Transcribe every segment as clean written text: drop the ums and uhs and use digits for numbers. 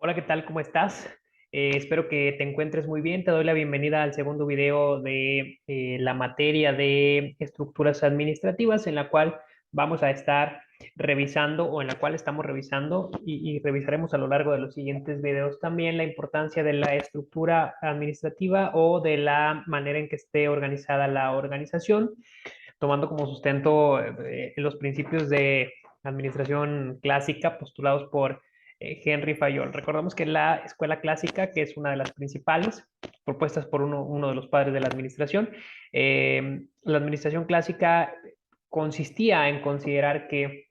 Hola, ¿qué tal? ¿Cómo estás? Espero que te encuentres muy bien. Te doy la bienvenida al segundo video de la materia de estructuras administrativas en la cual vamos a estar revisando o en la cual estamos revisando y revisaremos a lo largo de los siguientes videos también la importancia de la estructura administrativa o de la manera en que esté organizada la organización, tomando como sustento los principios de administración clásica postulados por Henry Fayol. Recordamos que la escuela clásica, que es una de las principales, propuestas por uno de los padres de la administración clásica consistía en considerar que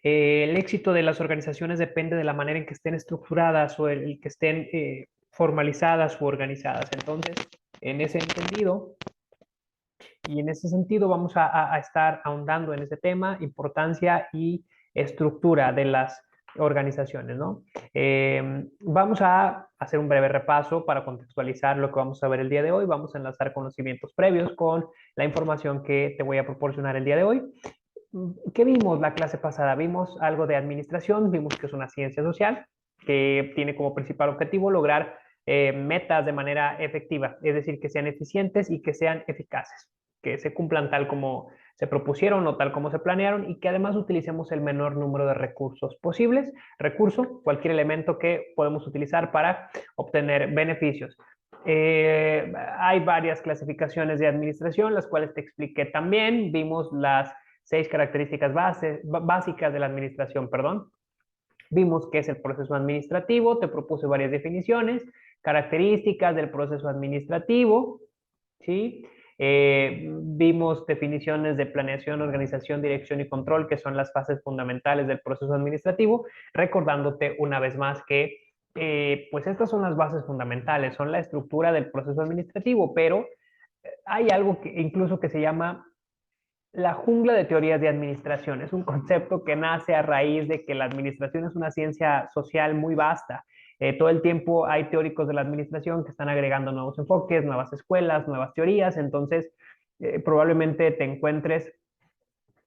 el éxito de las organizaciones depende de la manera en que estén estructuradas o el que estén formalizadas u organizadas. Entonces, en ese entendido, y en ese sentido vamos a estar ahondando en ese tema, importancia y estructura de las organizaciones, ¿no? Vamos a hacer un breve repaso para contextualizar lo que vamos a ver el día de hoy. Vamos a enlazar conocimientos previos con la información que te voy a proporcionar el día de hoy. ¿Qué vimos la clase pasada? Vimos algo de administración, vimos que es una ciencia social que tiene como principal objetivo lograr metas de manera efectiva, es decir, que sean eficientes y que sean eficaces, que se cumplan tal como se propusieron o tal como se planearon y que además utilicemos el menor número de recursos posibles. Recurso, cualquier elemento que podemos utilizar para obtener beneficios. Hay varias clasificaciones de administración, las cuales te expliqué también. Vimos las 6 características básicas de la administración, perdón. Vimos qué es el proceso administrativo, te propuse varias definiciones, características del proceso administrativo, ¿sí? Vimos definiciones de planeación, organización, dirección y control, que son las fases fundamentales del proceso administrativo, recordándote una vez más que pues estas son las bases fundamentales, son la estructura del proceso administrativo, pero hay algo que incluso que se llama la jungla de teorías de administración. Es un concepto que nace a raíz de que la administración es una ciencia social muy vasta. Todo el tiempo hay teóricos de la administración que están agregando nuevos enfoques, nuevas escuelas, nuevas teorías. Entonces, probablemente te encuentres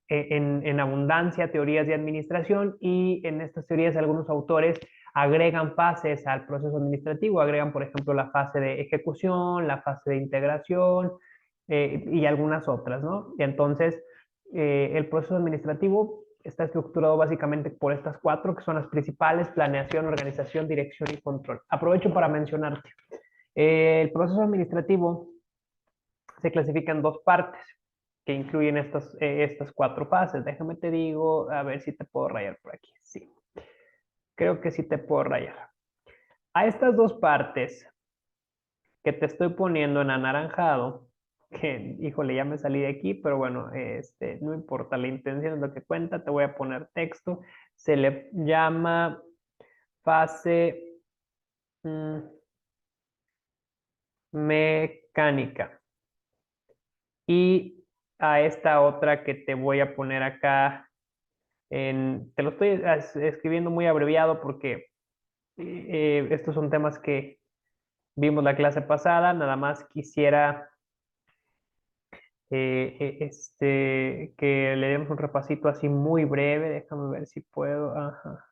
en abundancia teorías de administración y en estas teorías algunos autores agregan fases al proceso administrativo, agregan por ejemplo la fase de ejecución, la fase de integración y algunas otras, ¿no? Y entonces el proceso administrativo está estructurado básicamente por estas 4 que son las principales: planeación, organización, dirección y control. Aprovecho para mencionarte, el proceso administrativo se clasifica en 2 partes que incluyen estas 4 fases. Déjame te digo, a ver si te puedo rayar por aquí. Sí, creo que sí te puedo rayar. A estas 2 partes que te estoy poniendo en anaranjado, que, híjole, ya me salí de aquí, pero bueno, no importa, la intención es lo que cuenta, te voy a poner texto. Se le llama fase mecánica. Y a esta otra que te voy a poner acá, te lo estoy escribiendo muy abreviado porque estos son temas que vimos la clase pasada. Nada más quisiera que le demos un repasito así muy breve. Déjame ver si puedo. Ajá.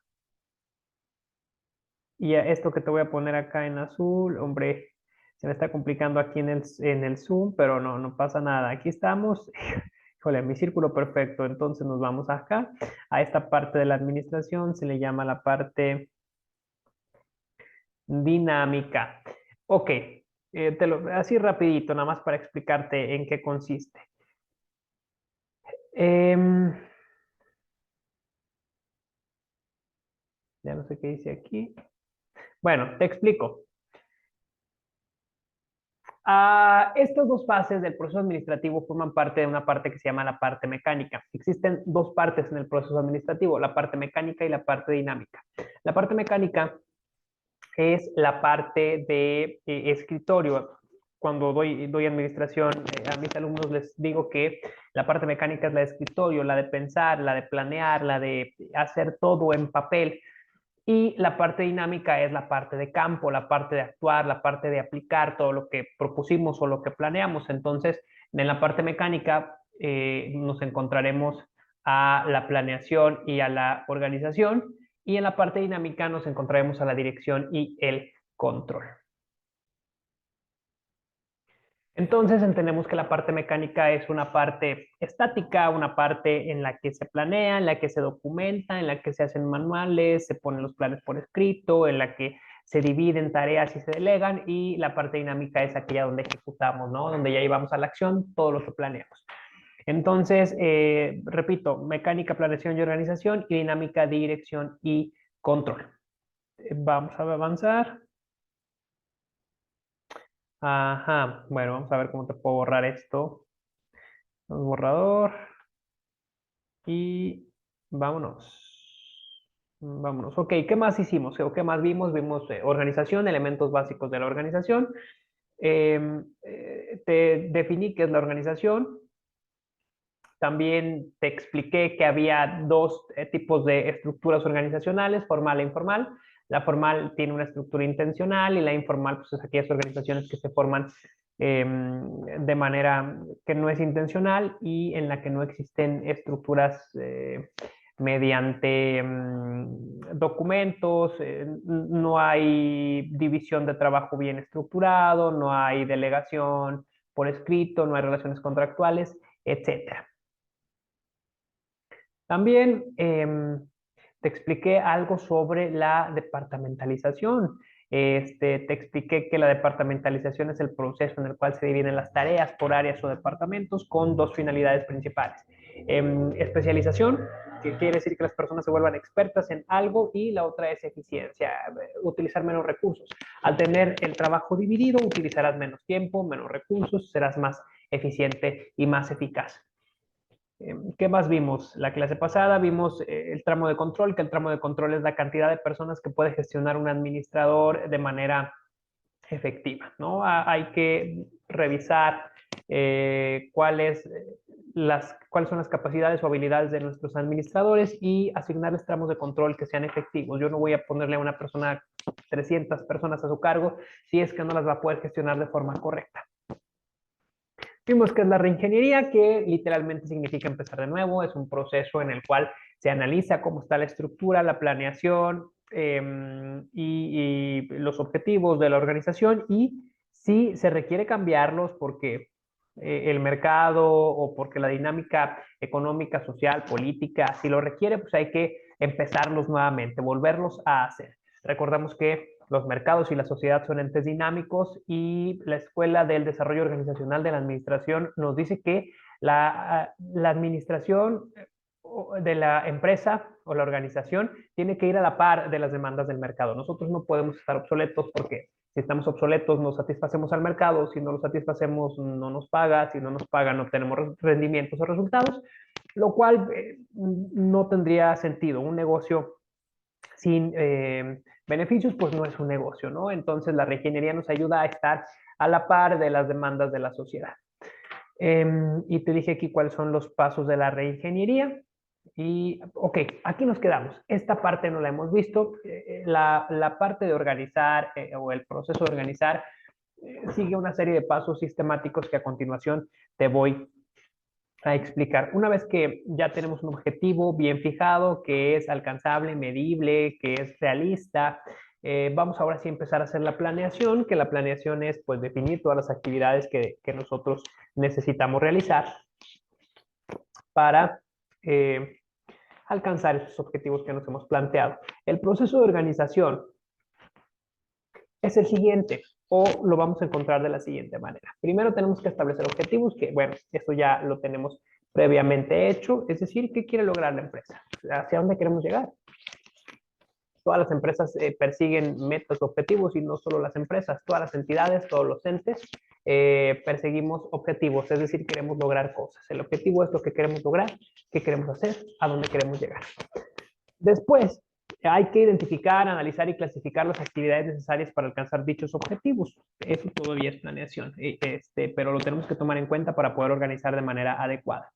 Y a esto que te voy a poner acá en azul, hombre, se me está complicando aquí en el Zoom, pero no pasa nada. Aquí estamos. Híjole, mi círculo perfecto. Entonces nos vamos acá. A esta parte de la administración se le llama la parte dinámica. Ok, así rapidito, nada más para explicarte en qué consiste. Em, ya no sé qué dice aquí. Bueno, te explico. Estas 2 fases del proceso administrativo forman parte de una parte que se llama la parte mecánica. Existen 2 partes en el proceso administrativo, la parte mecánica y la parte dinámica. La parte mecánica es la parte de escritorio. Cuando doy administración a mis alumnos les digo que la parte mecánica es la de escritorio, la de pensar, la de planear, la de hacer todo en papel. Y la parte dinámica es la parte de campo, la parte de actuar, la parte de aplicar todo lo que propusimos o lo que planeamos. Entonces, en la parte mecánica nos encontraremos a la planeación y a la organización. Y en la parte dinámica nos encontraremos a la dirección y el control. Entonces entendemos que la parte mecánica es una parte estática, una parte en la que se planea, en la que se documenta, en la que se hacen manuales, se ponen los planes por escrito, en la que se dividen tareas y se delegan, y la parte dinámica es aquella donde ejecutamos, ¿no? Donde ya llevamos a la acción todo lo que planeamos. Entonces, repito, mecánica, planeación y organización, y dinámica, dirección y control. Vamos a avanzar. Ajá, bueno, vamos a ver cómo te puedo borrar esto. Un borrador y vámonos. Vámonos. Ok, ¿qué más hicimos? ¿O qué más vimos? Vimos organización, elementos básicos de la organización. Te definí qué es la organización. También te expliqué que había dos tipos de estructuras organizacionales, formal e informal. La formal tiene una estructura intencional y la informal, pues, es aquellas organizaciones que se forman de manera que no es intencional y en la que no existen estructuras mediante documentos, no hay división de trabajo bien estructurado, no hay delegación por escrito, no hay relaciones contractuales, etcétera. También te expliqué algo sobre la departamentalización. Te expliqué que la departamentalización es el proceso en el cual se dividen las tareas por áreas o departamentos con dos finalidades principales. Especialización, que quiere decir que las personas se vuelvan expertas en algo, y la otra es eficiencia, utilizar menos recursos. Al tener el trabajo dividido, utilizarás menos tiempo, menos recursos, serás más eficiente y más eficaz. ¿Qué más vimos? La clase pasada vimos el tramo de control, que el tramo de control es la cantidad de personas que puede gestionar un administrador de manera efectiva, ¿no? Hay que revisar cuáles son las capacidades o habilidades de nuestros administradores y asignarles tramos de control que sean efectivos. Yo no voy a ponerle a una persona 300 personas a su cargo si es que no las va a poder gestionar de forma correcta. Vimos que es la reingeniería, que literalmente significa empezar de nuevo. Es un proceso en el cual se analiza cómo está la estructura, la planeación y los objetivos de la organización, y si se requiere cambiarlos porque el mercado o porque la dinámica económica, social, política, si lo requiere, pues hay que empezarlos nuevamente, volverlos a hacer. Recordamos que los mercados y la sociedad son entes dinámicos, y la Escuela del Desarrollo Organizacional de la Administración nos dice que la administración de la empresa o la organización tiene que ir a la par de las demandas del mercado. Nosotros no podemos estar obsoletos, porque si estamos obsoletos no satisfacemos al mercado, si no lo satisfacemos no nos paga, si no nos paga no tenemos rendimientos o resultados, lo cual no tendría sentido. Un negocio sin beneficios, pues no es un negocio, ¿no? Entonces la reingeniería nos ayuda a estar a la par de las demandas de la sociedad. Y te dije aquí cuáles son los pasos de la reingeniería. Y, ok, aquí nos quedamos. Esta parte no la hemos visto. La parte de organizar o el proceso de organizar sigue una serie de pasos sistemáticos que a continuación te voy a explicar. Una vez que ya tenemos un objetivo bien fijado, que es alcanzable, medible, que es realista, vamos ahora sí a empezar a hacer la planeación, que la planeación es pues definir todas las actividades que nosotros necesitamos realizar para alcanzar esos objetivos que nos hemos planteado. El proceso de organización es el siguiente, o lo vamos a encontrar de la siguiente manera. Primero tenemos que establecer objetivos, que bueno, esto ya lo tenemos previamente hecho, es decir, ¿qué quiere lograr la empresa? ¿Hacia dónde queremos llegar? Todas las empresas persiguen metas, objetivos, y no solo las empresas, todas las entidades, todos los entes perseguimos objetivos, es decir, queremos lograr cosas. El objetivo es lo que queremos lograr, qué queremos hacer, a dónde queremos llegar. Después, hay que identificar, analizar y clasificar las actividades necesarias para alcanzar dichos objetivos. Eso todavía es planeación, pero lo tenemos que tomar en cuenta para poder organizar de manera adecuada.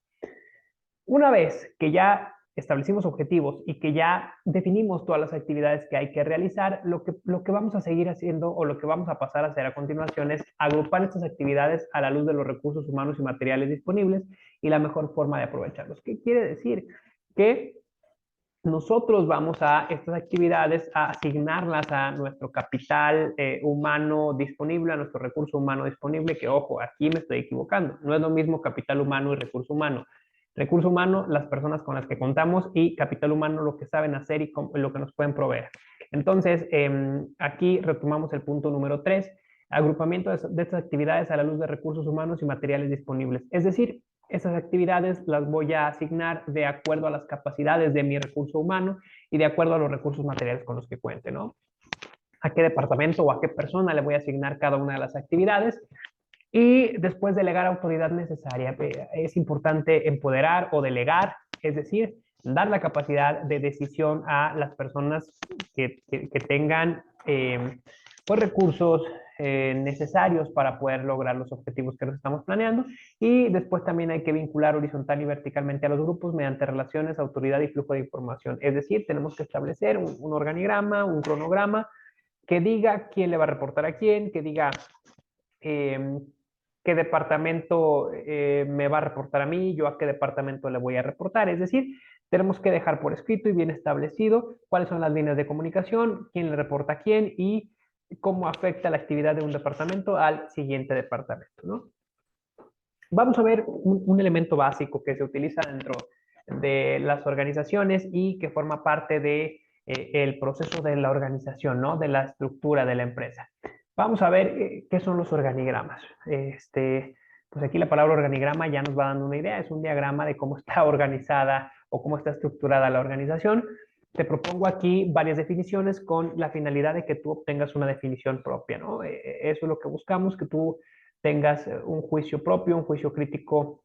Una vez que ya establecimos objetivos y que ya definimos todas las actividades que hay que realizar, lo que vamos a seguir haciendo, o lo que vamos a pasar a hacer a continuación, es agrupar estas actividades a la luz de los recursos humanos y materiales disponibles y la mejor forma de aprovecharlos. ¿Qué quiere decir? Que nosotros vamos a estas actividades a asignarlas a nuestro capital humano disponible, a nuestro recurso humano disponible, que ojo, aquí me estoy equivocando, no es lo mismo capital humano y recurso humano. Recurso humano, las personas con las que contamos, y capital humano, lo que saben hacer y lo que nos pueden proveer. Entonces, aquí retomamos el punto número 3, agrupamiento de estas actividades a la luz de recursos humanos y materiales disponibles. Es decir, esas actividades las voy a asignar de acuerdo a las capacidades de mi recurso humano y de acuerdo a los recursos materiales con los que cuente, ¿no? A qué departamento o a qué persona le voy a asignar cada una de las actividades. Y después delegar autoridad necesaria. Es importante empoderar o delegar, es decir, dar la capacidad de decisión a las personas que tengan pues, recursos necesarios para poder lograr los objetivos que nos estamos planeando. Y después también hay que vincular horizontal y verticalmente a los grupos mediante relaciones, autoridad y flujo de información. Es decir, tenemos que establecer un organigrama, un cronograma que diga quién le va a reportar a quién, que diga qué departamento me va a reportar a mí, yo a qué departamento le voy a reportar. Es decir, tenemos que dejar por escrito y bien establecido cuáles son las líneas de comunicación, quién le reporta a quién y cómo afecta la actividad de un departamento al siguiente departamento, ¿no? Vamos a ver un elemento básico que se utiliza dentro de las organizaciones y que forma parte de el proceso de la organización, ¿no? De la estructura de la empresa. Vamos a ver qué son los organigramas. Pues aquí la palabra organigrama ya nos va dando una idea. Es un diagrama de cómo está organizada o cómo está estructurada la organización. Te propongo aquí varias definiciones con la finalidad de que tú obtengas una definición propia, ¿no? Eso es lo que buscamos, que tú tengas un juicio propio, un juicio crítico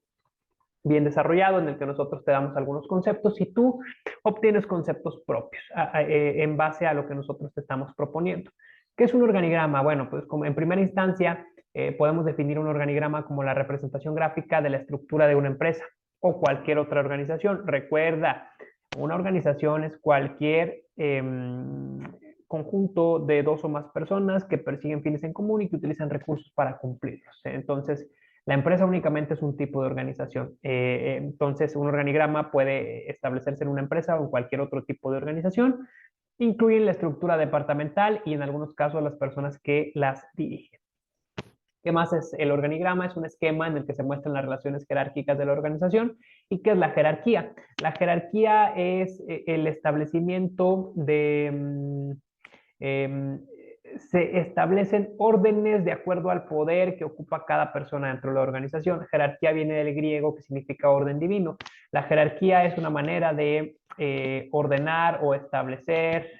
bien desarrollado en el que nosotros te damos algunos conceptos y tú obtienes conceptos propios en base a lo que nosotros te estamos proponiendo. ¿Qué es un organigrama? Bueno, pues como en primera instancia podemos definir un organigrama como la representación gráfica de la estructura de una empresa o cualquier otra organización. Recuerda, una organización es cualquier conjunto de dos o más personas que persiguen fines en común y que utilizan recursos para cumplirlos. Entonces, la empresa únicamente es un tipo de organización. Entonces, un organigrama puede establecerse en una empresa o en cualquier otro tipo de organización. Incluyen la estructura departamental y en algunos casos las personas que las dirigen. ¿Qué más es el organigrama? Es un esquema en el que se muestran las relaciones jerárquicas de la organización. ¿Y qué es la jerarquía? La jerarquía es el establecimiento de se establecen órdenes de acuerdo al poder que ocupa cada persona dentro de la organización. Jerarquía viene del griego, que significa orden divino. La jerarquía es una manera de ordenar o establecer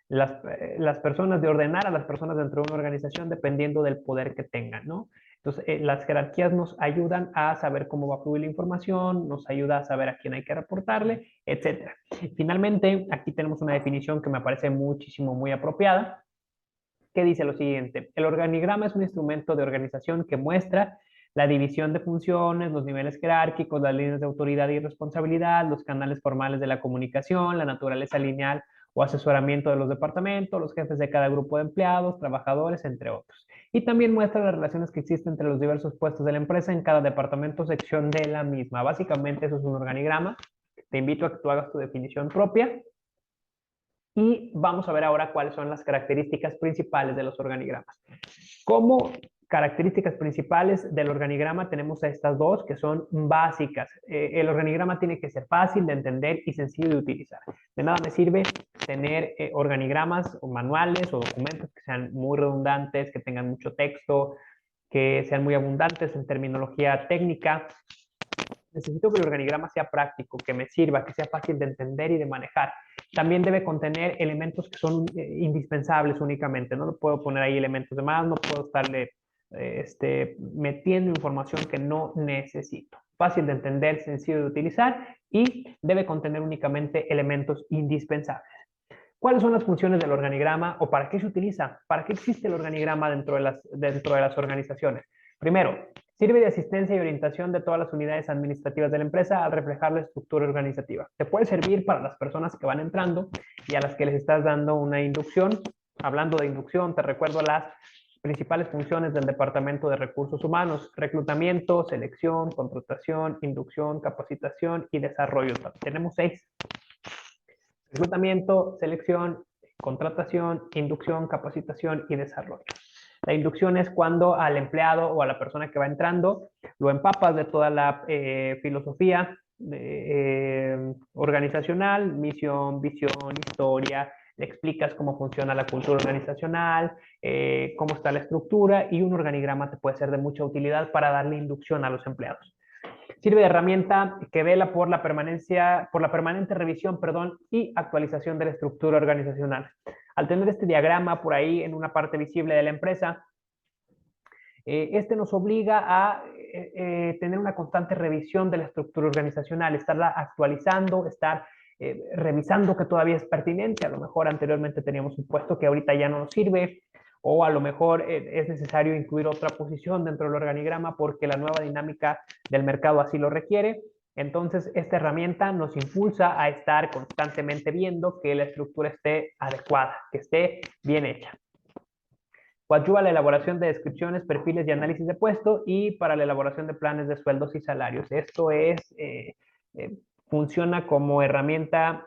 las personas, de ordenar a las personas dentro de una organización dependiendo del poder que tengan, ¿no? Entonces, las jerarquías nos ayudan a saber cómo va a fluir la información, nos ayuda a saber a quién hay que reportarle, etcétera. Finalmente, aquí tenemos una definición que me parece muchísimo, muy apropiada, que dice lo siguiente: el organigrama es un instrumento de organización que muestra la división de funciones, los niveles jerárquicos, las líneas de autoridad y responsabilidad, los canales formales de la comunicación, la naturaleza lineal o asesoramiento de los departamentos, los jefes de cada grupo de empleados, trabajadores, entre otros. Y también muestra las relaciones que existen entre los diversos puestos de la empresa en cada departamento o sección de la misma. Básicamente eso es un organigrama. Te invito a que tú hagas tu definición propia. Y vamos a ver ahora cuáles son las características principales de los organigramas. Como características principales del organigrama tenemos a estas dos que son básicas. El organigrama tiene que ser fácil de entender y sencillo de utilizar. De nada me sirve tener organigramas o manuales o documentos que sean muy redundantes, que tengan mucho texto, que sean muy abundantes en terminología técnica. Necesito que el organigrama sea práctico, que me sirva, que sea fácil de entender y de manejar. También debe contener elementos que son indispensables únicamente, ¿no? No puedo poner ahí elementos de más, no puedo estarle metiendo información que no necesito. Fácil de entender, sencillo de utilizar y debe contener únicamente elementos indispensables. ¿Cuáles son las funciones del organigrama o para qué se utiliza? ¿Para qué existe el organigrama dentro de las organizaciones? Primero, sirve de asistencia y orientación de todas las unidades administrativas de la empresa al reflejar la estructura organizativa. Te puede servir para las personas que van entrando y a las que les estás dando una inducción. Hablando de inducción, te recuerdo las principales funciones del Departamento de Recursos Humanos: reclutamiento, selección, contratación, inducción, capacitación y desarrollo. Tenemos 6. Reclutamiento, selección, contratación, inducción, capacitación y desarrollo. La inducción es cuando al empleado o a la persona que va entrando lo empapas de toda la filosofía organizacional, misión, visión, historia, le explicas cómo funciona la cultura organizacional, cómo está la estructura, y un organigrama te puede ser de mucha utilidad para darle inducción a los empleados. Sirve de herramienta que vela por la permanente revisión, perdón, y actualización de la estructura organizacional. Al tener este diagrama por ahí en una parte visible de la empresa, este nos obliga a tener una constante revisión de la estructura organizacional, estarla actualizando, estar revisando que todavía es pertinente. A lo mejor anteriormente teníamos un puesto que ahorita ya no nos sirve, o a lo mejor es necesario incluir otra posición dentro del organigrama porque la nueva dinámica del mercado así lo requiere. Entonces, esta herramienta nos impulsa a estar constantemente viendo que la estructura esté adecuada, que esté bien hecha. Coadyuva la elaboración de descripciones, perfiles y análisis de puesto, y para la elaboración de planes de sueldos y salarios. Esto funciona como herramienta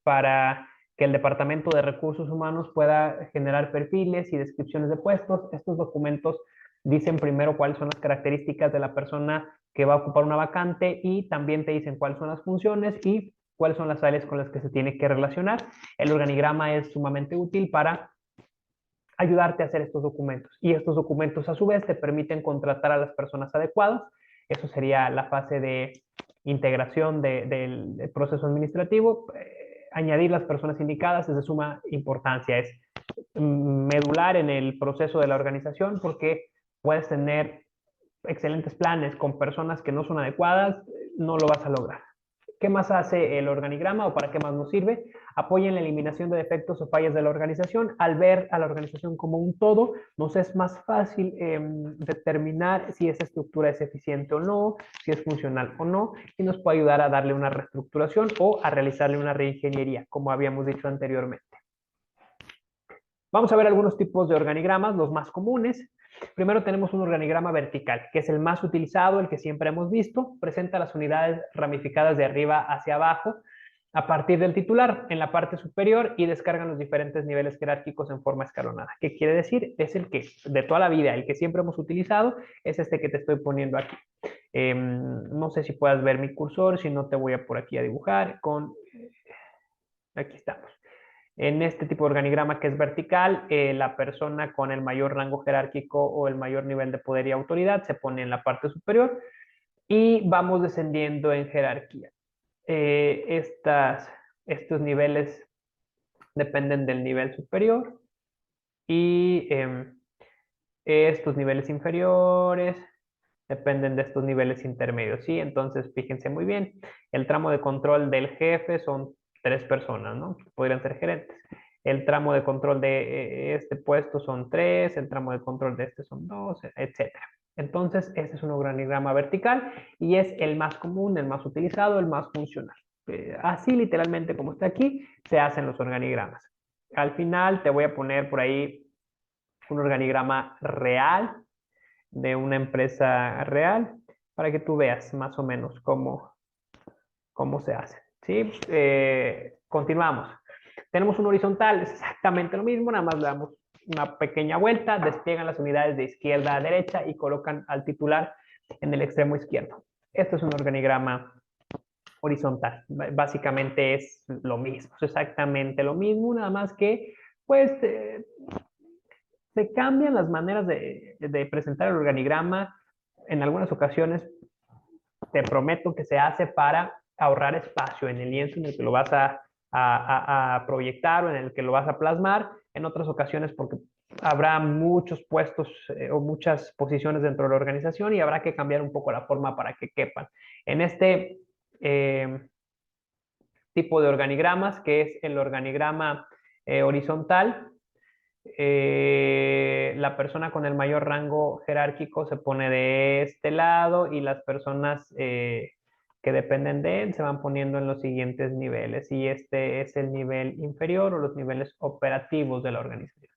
para que el Departamento de Recursos Humanos pueda generar perfiles y descripciones de puestos. Estos documentos dicen primero cuáles son las características de la persona que va a ocupar una vacante, y también te dicen cuáles son las funciones y cuáles son las áreas con las que se tiene que relacionar. El organigrama es sumamente útil para ayudarte a hacer estos documentos, y estos documentos a su vez te permiten contratar a las personas adecuadas. Eso sería la fase de integración del proceso administrativo. Añadir las personas indicadas es de suma importancia, es medular en el proceso de la organización, porque puedes tener excelentes planes con personas que no son adecuadas, no lo vas a lograr. ¿Qué más hace el organigrama o para qué más nos sirve? Apoya en la eliminación de defectos o fallas de la organización. Al ver a la organización como un todo, nos es más fácil determinar si esa estructura es eficiente o no, si es funcional o no, y nos puede ayudar a darle una reestructuración o a realizarle una reingeniería, como habíamos dicho anteriormente. Vamos a ver algunos tipos de organigramas, los más comunes. Primero tenemos un organigrama vertical, que es el más utilizado, el que siempre hemos visto. Presenta las unidades ramificadas de arriba hacia abajo a partir del titular en la parte superior, y descargan los diferentes niveles jerárquicos en forma escalonada. ¿Qué quiere decir? Es el que de toda la vida, el que siempre hemos utilizado, es este que te estoy poniendo aquí. No sé si puedas ver mi cursor, si no te voy a por aquí a dibujar con... Aquí estamos. En este tipo de organigrama que es vertical, la persona con el mayor rango jerárquico o el mayor nivel de poder y autoridad se pone en la parte superior, y vamos descendiendo en jerarquía. Estos niveles dependen del nivel superior, y estos niveles inferiores dependen de estos niveles intermedios, ¿sí? Entonces, fíjense muy bien, el tramo de control del jefe son 3 personas, ¿no? Podrían ser gerentes. El tramo de control de este puesto son 3, el tramo de control de este son 2, etcétera. Entonces, este es un organigrama vertical y es el más común, el más utilizado, el más funcional. Así literalmente como está aquí, se hacen los organigramas. Al final te voy a poner por ahí un organigrama real de una empresa real para que tú veas más o menos cómo se hace. ¿Sí? Continuamos. Tenemos un horizontal, es exactamente lo mismo, nada más le damos una pequeña vuelta, despliegan las unidades de izquierda a derecha y colocan al titular en el extremo izquierdo. Esto es un organigrama horizontal. Básicamente es lo mismo, es exactamente lo mismo, nada más que pues se cambian las maneras de presentar el organigrama. En algunas ocasiones te prometo que se hace para ahorrar espacio en el lienzo en el que lo vas a proyectar o en el que lo vas a plasmar. En otras ocasiones porque habrá muchos puestos o muchas posiciones dentro de la organización y habrá que cambiar un poco la forma para que quepan. En este tipo de organigramas, que es el organigrama horizontal, la persona con el mayor rango jerárquico se pone de este lado, y las personas que dependen de él se van poniendo en los siguientes niveles, y este es el nivel inferior o los niveles operativos de la organización.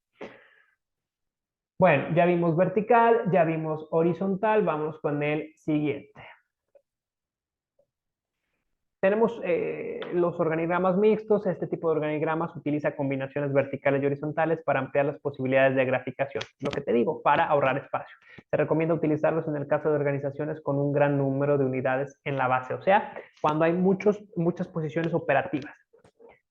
Bueno, ya vimos vertical, ya vimos horizontal, vamos con el siguiente. Tenemos los organigramas mixtos. Este tipo de organigramas utiliza combinaciones verticales y horizontales para ampliar las posibilidades de graficación. Lo que te digo, para ahorrar espacio. Se recomienda utilizarlos en el caso de organizaciones con un gran número de unidades en la base, o sea, cuando hay muchas posiciones operativas.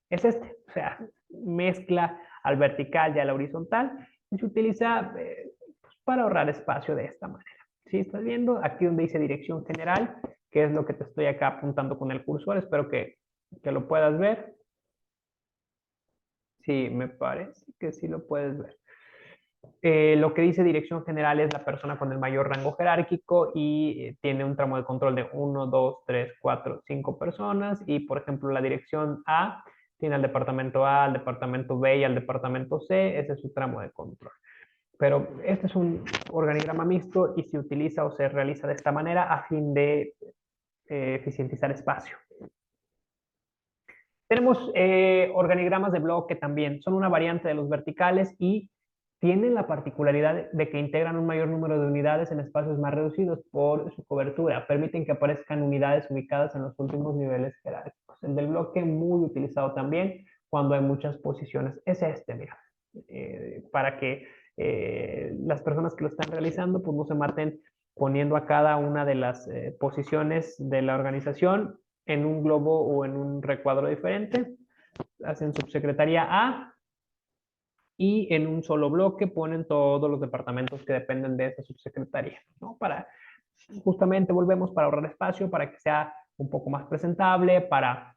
Es este, o sea, mezcla al vertical y al horizontal y se utiliza pues, para ahorrar espacio de esta manera. ¿Sí? ¿Estás viendo? Aquí donde dice dirección general, que es lo que te estoy acá apuntando con el cursor. Espero que lo puedas ver. Sí, me parece que sí lo puedes ver. Lo que dice dirección general es la persona con el mayor rango jerárquico y tiene un tramo de control de 1, 2, 3, 4, 5 personas. Y, por ejemplo, la dirección A tiene al departamento A, al departamento B y al departamento C. Ese es su tramo de control. Pero este es un organigrama mixto y se utiliza o se realiza de esta manera a fin de eficientizar espacio. Tenemos organigramas de bloque también. Son una variante de los verticales y tienen la particularidad de que integran un mayor número de unidades en espacios más reducidos por su cobertura. Permiten que aparezcan unidades ubicadas en los últimos niveles jerárquicos. El del bloque muy utilizado también cuando hay muchas posiciones. Es este, mira. Para que las personas que lo están realizando pues no se maten poniendo a cada una de las posiciones de la organización en un globo o en un recuadro diferente. Hacen subsecretaría A y en un solo bloque ponen todos los departamentos que dependen de esa subsecretaría, ¿no? Para, justamente volvemos para ahorrar espacio, para que sea un poco más presentable, para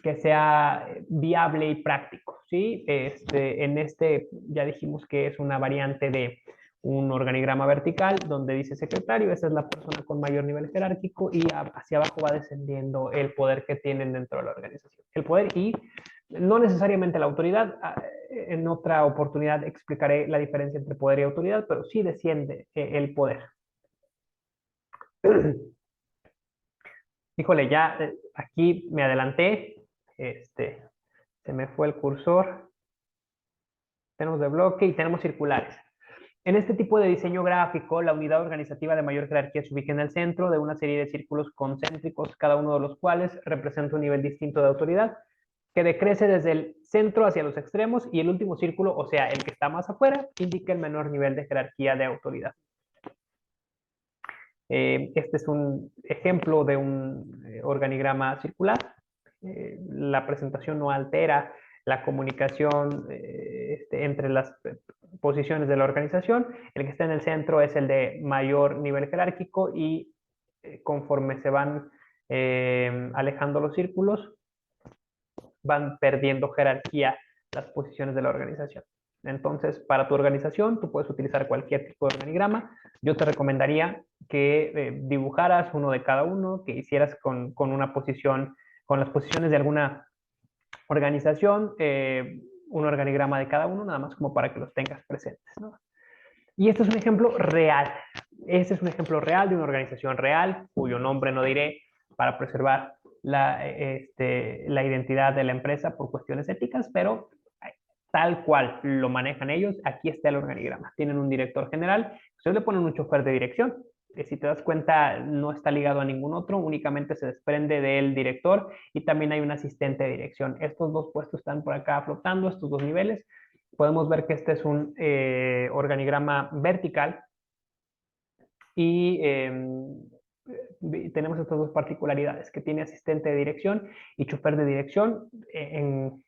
que sea viable y práctico, ¿sí? En este ya dijimos que es una variante de un organigrama vertical donde dice secretario, esa es la persona con mayor nivel jerárquico y hacia abajo va descendiendo el poder que tienen dentro de la organización. El poder y no necesariamente la autoridad. En otra oportunidad explicaré la diferencia entre poder y autoridad, pero sí desciende el poder. Híjole, ya aquí me adelanté, se me fue el cursor. Tenemos de bloque y tenemos circulares. En este tipo de diseño gráfico, la unidad organizativa de mayor jerarquía se ubica en el centro de una serie de círculos concéntricos, cada uno de los cuales representa un nivel distinto de autoridad, que decrece desde el centro hacia los extremos, y el último círculo, o sea, el que está más afuera, indica el menor nivel de jerarquía de autoridad. Este es un ejemplo de un organigrama circular. La presentación no altera la comunicación entre las posiciones de la organización. El que está en el centro es el de mayor nivel jerárquico y conforme se van alejando los círculos, van perdiendo jerarquía las posiciones de la organización. Entonces, para tu organización, tú puedes utilizar cualquier tipo de organigrama. Yo te recomendaría que dibujaras uno de cada uno, que hicieras con una posición, con las posiciones de alguna organización, un organigrama de cada uno, nada más como para que los tengas presentes, ¿no? Y este es un ejemplo real. Este es un ejemplo real de una organización real, cuyo nombre no diré para preservar la identidad de la empresa por cuestiones éticas, pero tal cual lo manejan ellos, aquí está el organigrama. Tienen un director general, ustedes le ponen un chofer de dirección. Si te das cuenta, no está ligado a ningún otro, únicamente se desprende del director y también hay un asistente de dirección. Estos dos puestos están por acá flotando, estos dos niveles. Podemos ver que este es un organigrama vertical y tenemos estas dos particularidades, que tiene asistente de dirección y chofer de dirección en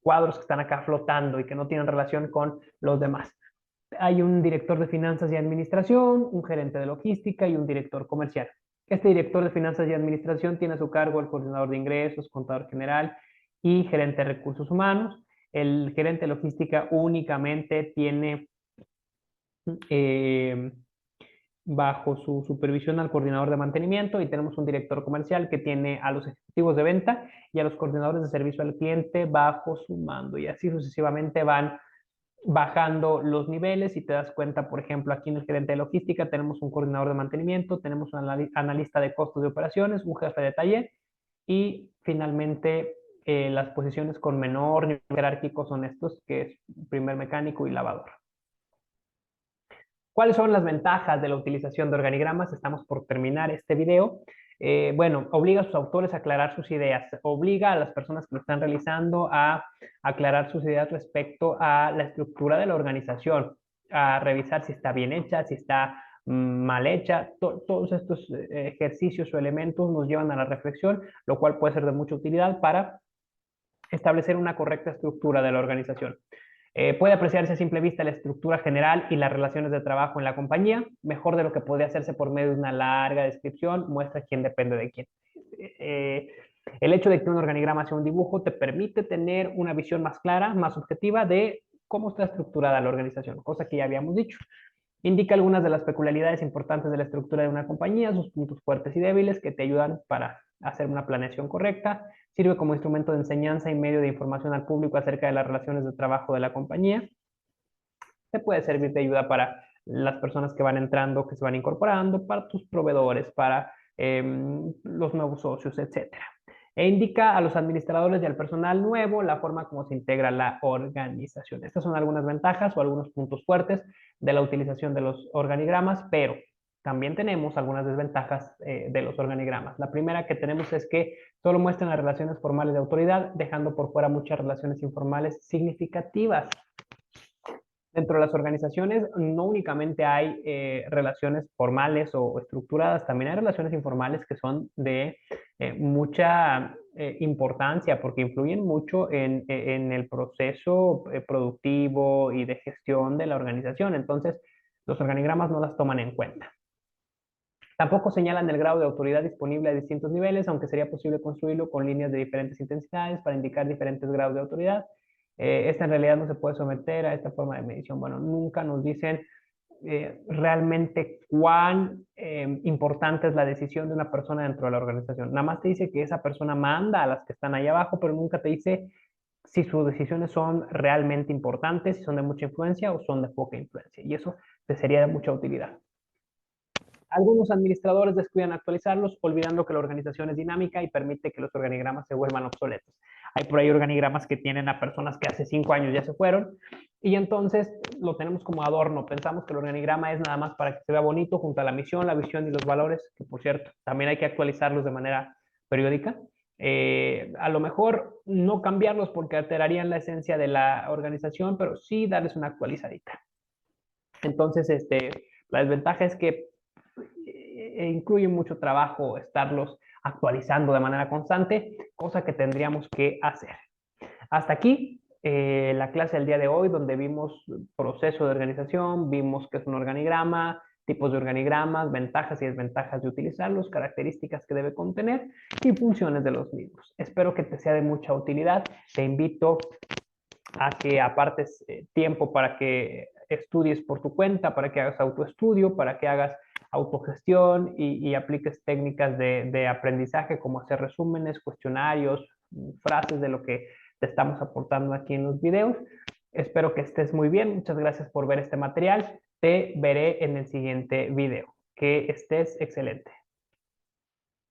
cuadros que están acá flotando y que no tienen relación con los demás. Hay un director de finanzas y administración, un gerente de logística y un director comercial. Este director de finanzas y administración tiene a su cargo el coordinador de ingresos, contador general y gerente de recursos humanos. El gerente de logística únicamente tiene eh, bajo su supervisión al coordinador de mantenimiento, y tenemos un director comercial que tiene a los ejecutivos de venta y a los coordinadores de servicio al cliente bajo su mando, y así sucesivamente van bajando los niveles. Y te das cuenta, por ejemplo, aquí en el gerente de logística tenemos un coordinador de mantenimiento, tenemos un analista de costos de operaciones, un jefe de taller y finalmente las posiciones con menor nivel jerárquico son estos, que es primer mecánico y lavador. ¿Cuáles son las ventajas de la utilización de organigramas? Estamos por terminar este video. bueno, obliga a sus autores a aclarar sus ideas, obliga a las personas que lo están realizando a aclarar sus ideas respecto a la estructura de la organización, a revisar si está bien hecha, si está mal hecha. Todos estos ejercicios o elementos nos llevan a la reflexión, lo cual puede ser de mucha utilidad para establecer una correcta estructura de la organización. Puede apreciarse a simple vista la estructura general y las relaciones de trabajo en la compañía, mejor de lo que podría hacerse por medio de una larga descripción, muestra quién depende de quién. El hecho de que un organigrama sea un dibujo te permite tener una visión más clara, más objetiva de cómo está estructurada la organización, cosa que ya habíamos dicho. Indica algunas de las peculiaridades importantes de la estructura de una compañía, sus puntos fuertes y débiles que te ayudan para hacer una planeación correcta. Sirve como instrumento de enseñanza y medio de información al público acerca de las relaciones de trabajo de la compañía. Te puede servir de ayuda para las personas que van entrando, que se van incorporando, para tus proveedores, para los nuevos socios, etcétera. E indica a los administradores y al personal nuevo la forma como se integra la organización. Estas son algunas ventajas o algunos puntos fuertes de la utilización de los organigramas, pero también tenemos algunas desventajas de los organigramas. La primera que tenemos es que solo muestran las relaciones formales de autoridad, dejando por fuera muchas relaciones informales significativas. Dentro de las organizaciones no únicamente hay relaciones formales o estructuradas, también hay relaciones informales que son de mucha importancia porque influyen mucho en el proceso productivo y de gestión de la organización. Entonces, los organigramas no las toman en cuenta. Tampoco señalan el grado de autoridad disponible a distintos niveles, aunque sería posible construirlo con líneas de diferentes intensidades para indicar diferentes grados de autoridad. Esta en realidad no se puede someter a esta forma de medición. Bueno, nunca nos dicen realmente cuán importante es la decisión de una persona dentro de la organización. Nada más te dice que esa persona manda a las que están ahí abajo, pero nunca te dice si sus decisiones son realmente importantes, si son de mucha influencia o son de poca influencia. Y eso te sería de mucha utilidad. Algunos administradores descuidan actualizarlos, olvidando que la organización es dinámica y permite que los organigramas se vuelvan obsoletos. Hay por ahí organigramas que tienen a personas que hace 5 años ya se fueron y entonces lo tenemos como adorno. Pensamos que el organigrama es nada más para que se vea bonito junto a la misión, la visión y los valores, que por cierto, también hay que actualizarlos de manera periódica. A lo mejor no cambiarlos porque alterarían la esencia de la organización, pero sí darles una actualizadita. Entonces, la desventaja es que incluye mucho trabajo estarlos actualizando de manera constante, cosa que tendríamos que hacer. Hasta aquí la clase del día de hoy, donde vimos proceso de organización, vimos qué es un organigrama, tipos de organigramas, ventajas y desventajas de utilizarlos, características que debe contener y funciones de los mismos. Espero que te sea de mucha utilidad. Te invito a que apartes tiempo para que estudies por tu cuenta, para que hagas autoestudio, para que hagas autogestión y apliques técnicas de aprendizaje como hacer resúmenes, cuestionarios, frases de lo que te estamos aportando aquí en los videos. Espero que estés muy bien. Muchas gracias por ver este material. Te veré en el siguiente video. Que estés excelente.